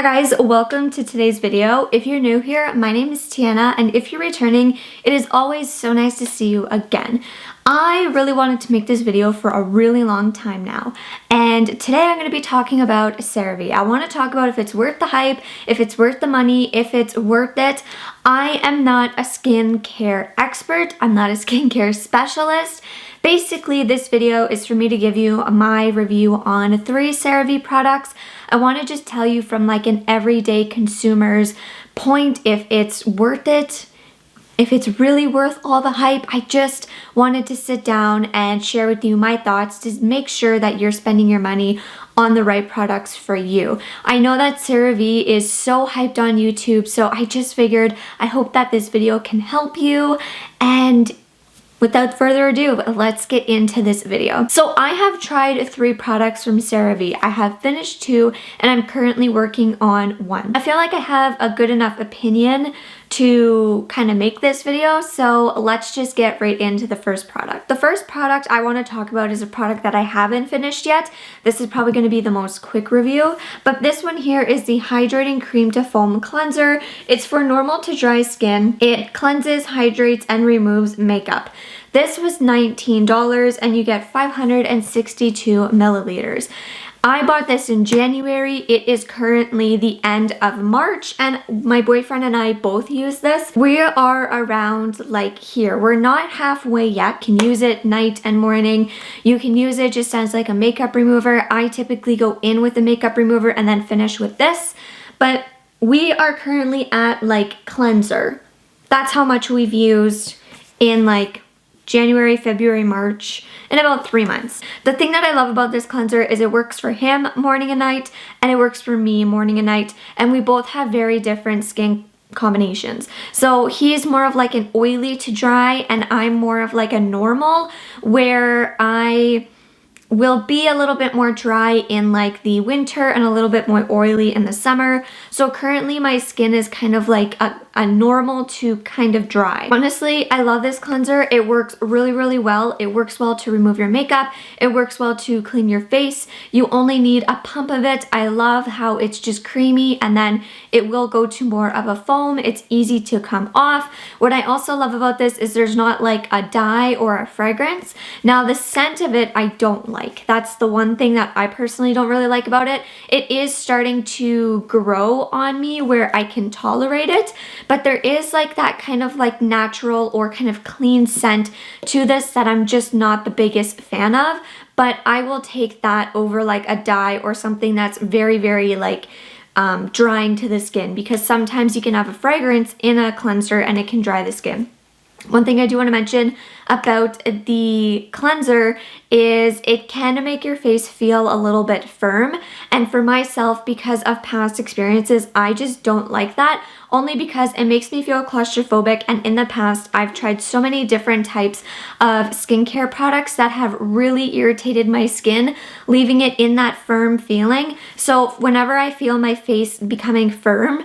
Guys, welcome to today's video. If you're new here, my name is Tiana, and if you're returning, it is always so nice to see you again. I really wanted to make this video for a really long time now, and today I'm going to be talking about Cerave. I want to talk about if it's worth the hype, if it's worth the money, if it's worth it. I am not a skincare expert. I'm not a skincare specialist. Basically, this video is for me to give you my review on 3 Cerave products. I want to just tell you from like an everyday consumer's point if it's worth it, if it's really worth all the hype. I just wanted to sit down and share with you my thoughts to make sure that you're spending your money on the right products for you. I know that Cerave is so hyped on YouTube, so I just figured I hope that this video can help you. And without further ado, let's get into this video. So I have tried 3 products from Cerave. I have finished 2 and I'm currently working on 1. I feel like I have a good enough opinion to kind of make this video, so let's just get right into the first product. The first product I want to talk about is a product that I haven't finished yet. This is probably going to be the most quick review, but this one here is the Hydrating Cream to Foam Cleanser. It's for normal to dry skin. It cleanses, hydrates, and removes makeup. This was $19 and you get 562 milliliters. I bought this in January. It is currently the end of March and my boyfriend and I both use this. We are around like here. We're not halfway yet. Can use it night and morning. You can use it just as like a makeup remover. I typically go in with a makeup remover and then finish with this. But we are currently at like cleanser. That's how much we've used in like January, February, March, in about 3 months. The thing that I love about this cleanser is it works for him morning and night, and it works for me morning and night, and we both have very different skin combinations. So he's more of like an oily to dry, and I'm more of like a normal, where I will be a little bit more dry in like the winter and a little bit more oily in the summer. So currently my skin is kind of like a normal to kind of dry. Honestly, I love this cleanser. It works really, really well. It works well to remove your makeup. It works well to clean your face. You only need a pump of it. I love how it's just creamy and then it will go to more of a foam. It's easy to come off. What I also love about this is there's not like a dye or a fragrance. Now the scent of it, I don't like. That's the one thing that I personally don't really like about it. It is starting to grow on me where I can tolerate it, but there is like that kind of like natural or kind of clean scent to this that I'm just not the biggest fan of, but I will take that over like a dye or something that's very, very like drying to the skin, because sometimes you can have a fragrance in a cleanser and it can dry the skin. One thing I do want to mention about the cleanser is it can make your face feel a little bit firm, and for myself, because of past experiences, I just don't like that, only because it makes me feel claustrophobic, and in the past I've tried so many different types of skincare products that have really irritated my skin, leaving it in that firm feeling. So whenever I feel my face becoming firm,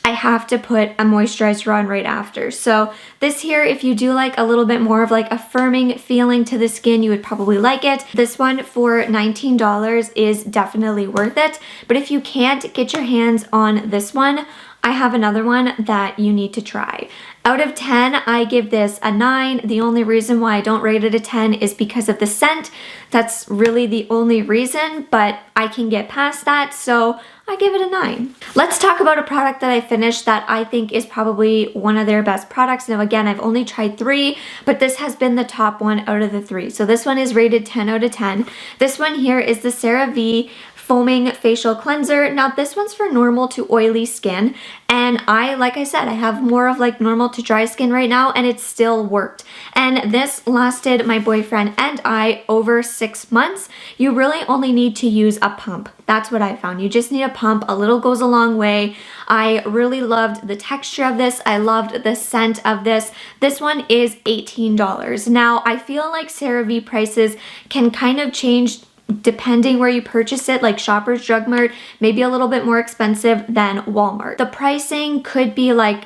I have to put a moisturizer on right after. So this here, if you do like a little bit more of like a firming feeling to the skin, you would probably like it. This one for $19 is definitely worth it. But if you can't get your hands on this one, I have another one that you need to try. Out of 10, I give this a 9. The only reason why I don't rate it a 10 is because of the scent. That's really the only reason, but I can get past that, so I give it a 9. Let's talk about a product that I finished that I think is probably one of their best products. Now again, I've only tried 3, but this has been the top one out of the 3. So this one is rated 10 out of 10. This one here is the Cera Ve Foaming Facial Cleanser. Now this one's for normal to oily skin, and like I said, I have more of like normal to dry skin right now, and it still worked. And this lasted my boyfriend and I over 6 months. You really only need to use a pump. That's what I found. You just need a pump. A little goes a long way. I really loved the texture of this. I loved the scent of this. This one is $18. Now I feel like Cerave prices can kind of change depending where you purchase it, like Shoppers Drug Mart, maybe a little bit more expensive than Walmart. The pricing could be like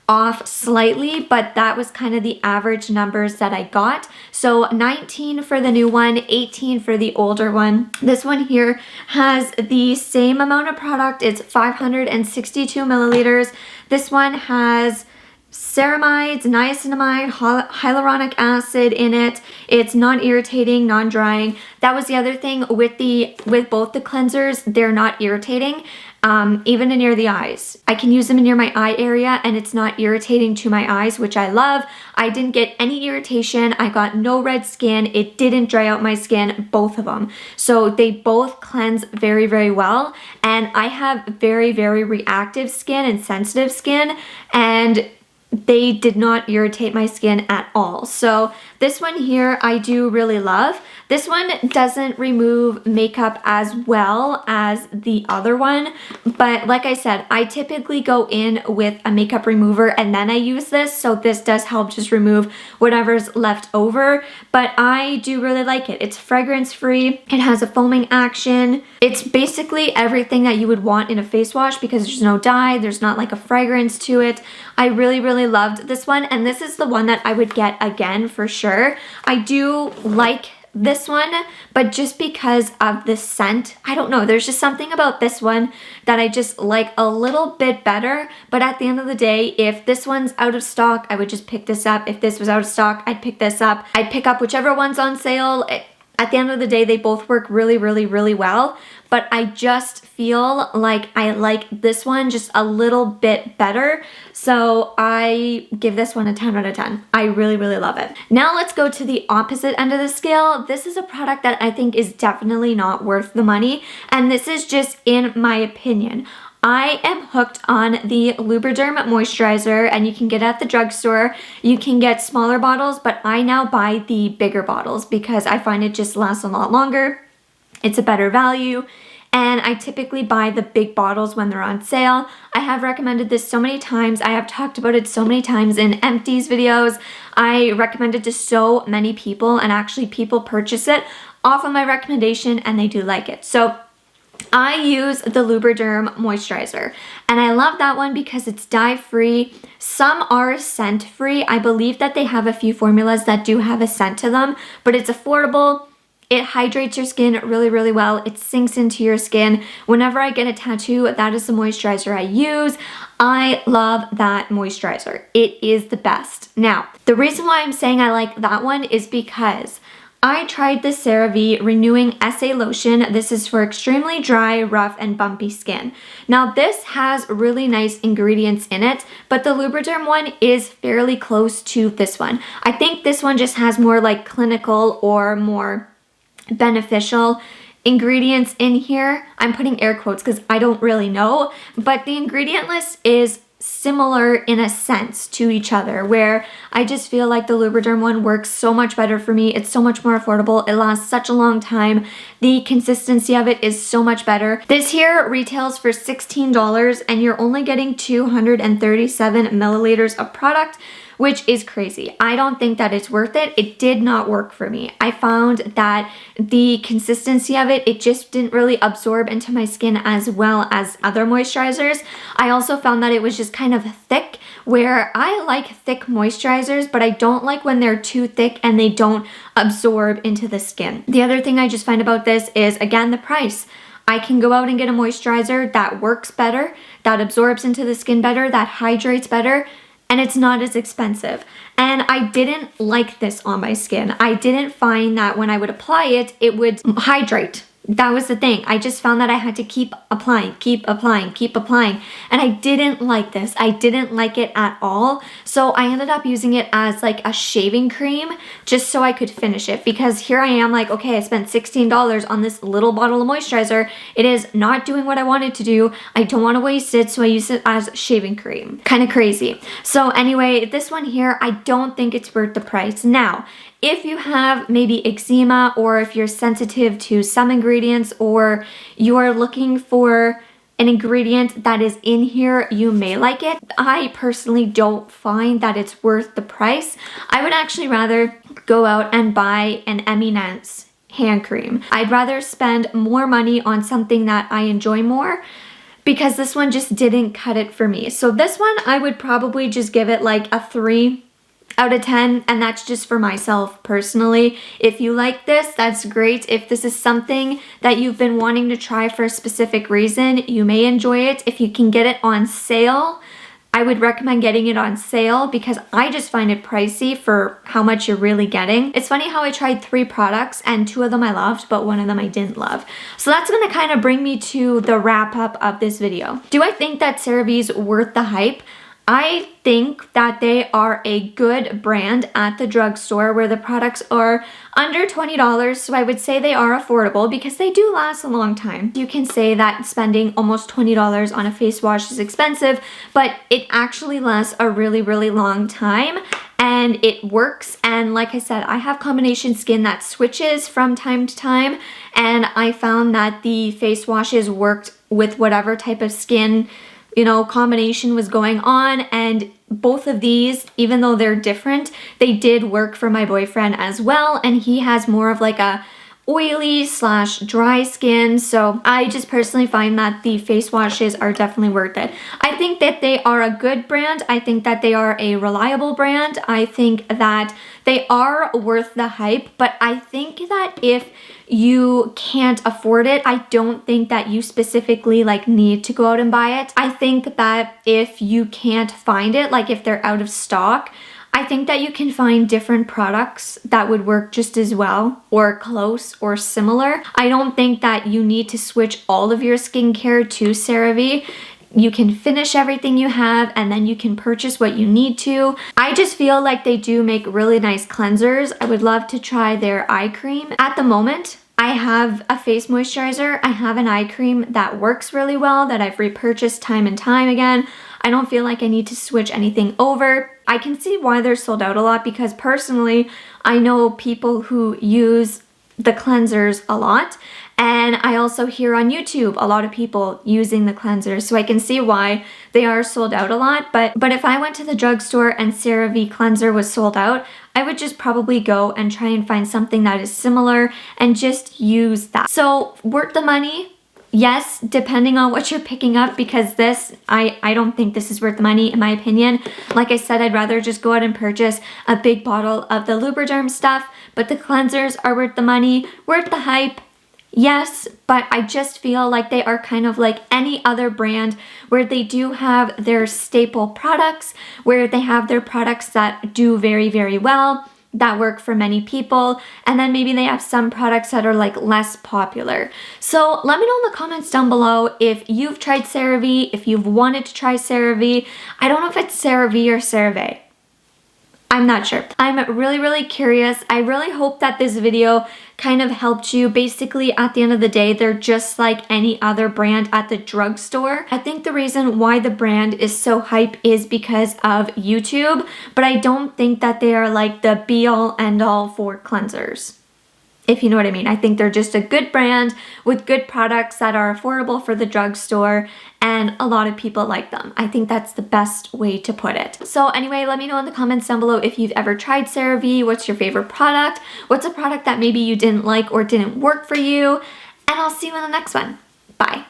off slightly, but that was kind of the average numbers that I got. So 19 for the new one, 18 for the older one. This one here has the same amount of product. It's 562 milliliters. This one has ceramides, niacinamide, hyaluronic acid in it. It's non-irritating, non-drying. That was the other thing with both the cleansers, they're not irritating. Even near the eyes. I can use them near my eye area and it's not irritating to my eyes, which I love. I didn't get any irritation. I got no red skin. It didn't dry out my skin, both of them. So they both cleanse very, very well. And I have very, very reactive skin and sensitive skin, and they did not irritate my skin at all. So this one here I do really love. This one doesn't remove makeup as well as the other one, but like I said, I typically go in with a makeup remover and then I use this, so this does help just remove whatever's left over, but I do really like it. It's fragrance free, it has a foaming action. It's basically everything that you would want in a face wash because there's no dye, there's not like a fragrance to it. I really, really loved this one, and this is the one that I would get again for sure. I do like this one, but just because of the scent, I don't know, there's just something about this one that I just like a little bit better. But at the end of the day, if this one's out of stock, I would just pick this up. If this was out of stock, I'd pick this up. I'd pick up whichever one's on sale. At the end of the day, they both work really, really, really well. But I just feel like I like this one just a little bit better. So I give this one a 10 out of 10. I really, really love it. Now let's go to the opposite end of the scale. This is a product that I think is definitely not worth the money. And this is just in my opinion. I am hooked on the Lubriderm moisturizer, and you can get it at the drugstore. You can get smaller bottles, but I now buy the bigger bottles because I find it just lasts a lot longer. It's a better value, and I typically buy the big bottles when they're on sale. I have recommended this so many times. I have talked about it so many times in empties videos. I recommend it to so many people, and actually people purchase it off of my recommendation and they do like it. So I use the Lubriderm moisturizer, and I love that one because it's dye-free. Some are scent-free. I believe that they have a few formulas that do have a scent to them, but it's affordable. It hydrates your skin really, really well. It sinks into your skin. Whenever I get a tattoo, that is the moisturizer I use. I love that moisturizer. It is the best. Now, the reason why I'm saying I like that one is because I tried the Cerave Renewing SA Lotion. This is for extremely dry, rough, and bumpy skin. Now, this has really nice ingredients in it, but the Lubriderm one is fairly close to this one. I think this one just has more like clinical or more beneficial ingredients in here. I'm putting air quotes because I don't really know, but the ingredient list is similar in a sense to each other, where I just feel like the Lubriderm one works so much better for me. It's so much more affordable. It lasts such a long time. The consistency of it is so much better. This here retails for $16 and you're only getting 237 milliliters of product, which is crazy. I don't think that it's worth it. It did not work for me. I found that the consistency of it just didn't really absorb into my skin as well as other moisturizers. I also found that it was just kind of thick, where I like thick moisturizers, but I don't like when they're too thick and they don't absorb into the skin. The other thing I just find about this is, again, the price. I can go out and get a moisturizer that works better, that absorbs into the skin better, that hydrates better, and it's not as expensive. And I didn't like this on my skin. I didn't find that when I would apply it, it would hydrate. That was the thing. I just found that I had to keep applying, and I didn't like this. I didn't like it at all. So I ended up using it as like a shaving cream just so I could finish it, because here I am like, okay, I spent $16 on this little bottle of moisturizer. It is not doing what I wanted to do. I don't want to waste it, so I use it as shaving cream. Kind of crazy. So anyway, this one here, I don't think it's worth the price. Now, if you have maybe eczema, or if you're sensitive to some ingredients, or you're looking for an ingredient that is in here, you may like it. I personally don't find that it's worth the price. I would actually rather go out and buy an Eminence hand cream. I'd rather spend more money on something that I enjoy more, because this one just didn't cut it for me. So this one, I would probably just give it like a 3 out of 10, and that's just for myself personally. If you like this, that's great. If this is something that you've been wanting to try for a specific reason, you may enjoy it. If you can get it on sale, I would recommend getting it on sale because I just find it pricey for how much you're really getting. It's funny how I tried 3 products and 2 of them I loved, but 1 of them I didn't love. So that's gonna kind of bring me to the wrap up of this video. Do I think that CeraVe's worth the hype? I think that they are a good brand at the drugstore where the products are under $20, so I would say they are affordable because they do last a long time. You can say that spending almost $20 on a face wash is expensive, but it actually lasts a really, really long time and it works. And like I said, I have combination skin that switches from time to time, and I found that the face washes worked with whatever type of skin combination was going on, and both of these, even though they're different, they did work for my boyfriend as well, and he has more of like a oily / dry skin, so I just personally find that the face washes are definitely worth it. I think that they are a good brand. I think that they are a reliable brand. I think that they are worth the hype, but I think that if you can't afford it, I don't think that you specifically like need to go out and buy it. I think that if you can't find it, like if they're out of stock, I think that you can find different products that would work just as well or close or similar. I don't think that you need to switch all of your skincare to CeraVe. You can finish everything you have and then you can purchase what you need to. I just feel like they do make really nice cleansers. I would love to try their eye cream. At the moment, I have a face moisturizer. I have an eye cream that works really well that I've repurchased time and time again. I don't feel like I need to switch anything over. I can see why they're sold out a lot because personally, I know people who use the cleansers a lot, and I also hear on YouTube a lot of people using the cleansers, so I can see why they are sold out a lot. But if I went to the drugstore and CeraVe cleanser was sold out, I would just probably go and try and find something that is similar and just use that. So worth the money? Yes, depending on what you're picking up, because this, I don't think this is worth the money in my opinion. Like I said, I'd rather just go out and purchase a big bottle of the Lubriderm stuff, but the cleansers are worth the money, worth the hype. Yes, but I just feel like they are kind of like any other brand where they do have their staple products, where they have their products that do very, very well, that work for many people, and then maybe they have some products that are like less popular. So let me know in the comments down below if you've tried CeraVe, if you've wanted to try CeraVe. I don't know if it's CeraVe or Cerave. I'm not sure. I'm really, really curious. I really hope that this video kind of helped you. Basically, at the end of the day, they're just like any other brand at the drugstore. I think the reason why the brand is so hype is because of YouTube, but I don't think that they are like the be-all end-all for cleansers, if you know what I mean. I think they're just a good brand with good products that are affordable for the drugstore, and a lot of people like them. I think that's the best way to put it. So anyway, let me know in the comments down below if you've ever tried CeraVe. What's your favorite product? What's a product that maybe you didn't like or didn't work for you? And I'll see you in the next one. Bye.